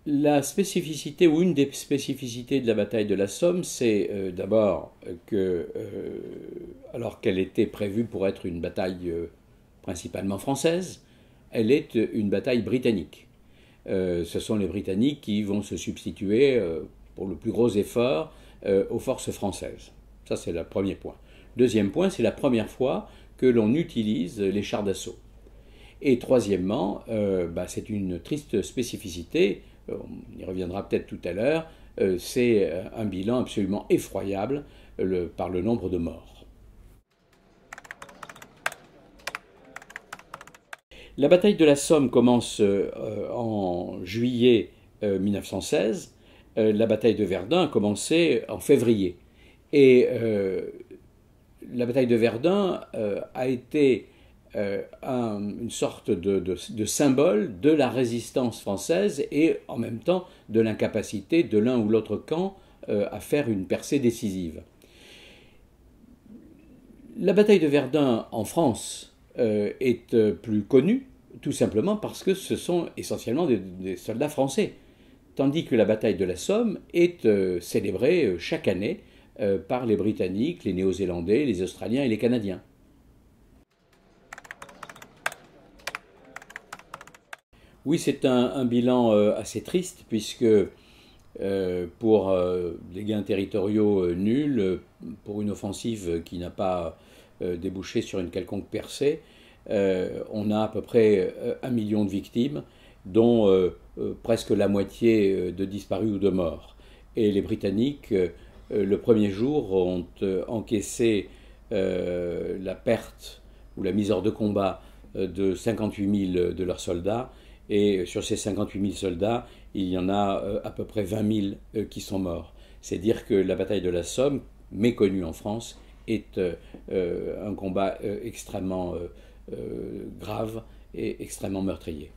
La spécificité ou une des spécificités de la bataille de la Somme, c'est d'abord que, alors qu'elle était prévue pour être une bataille principalement française, elle est une bataille britannique. Ce sont les Britanniques qui vont se substituer pour le plus gros effort aux forces françaises. Ça, c'est le premier point. Deuxième point, c'est la première fois que l'on utilise les chars d'assaut. Et troisièmement, c'est une triste spécificité, on y reviendra peut-être tout à l'heure, c'est un bilan absolument effroyable par le nombre de morts. La bataille de la Somme commence en juillet 1916. La bataille de Verdun a commencé en février. Et la bataille de Verdun a été une sorte de symbole de la résistance française et en même temps de l'incapacité de l'un ou l'autre camp à faire une percée décisive. La bataille de Verdun en France est plus connue tout simplement parce que ce sont essentiellement des soldats français, tandis que la bataille de la Somme est célébrée chaque année par les Britanniques, les Néo-Zélandais, les Australiens et les Canadiens. Oui, c'est un bilan assez triste puisque pour des gains territoriaux nuls, pour une offensive qui n'a pas débouché sur une quelconque percée, on a à peu près 1 million de victimes, dont presque la moitié de disparus ou de morts. Et les Britanniques, le premier jour, ont encaissé la perte ou la mise hors de combat de 58 000 de leurs soldats. Et sur ces 58 000 soldats, il y en a à peu près 20 000 qui sont morts. C'est dire que la bataille de la Somme, méconnue en France, est un combat extrêmement grave et extrêmement meurtrier.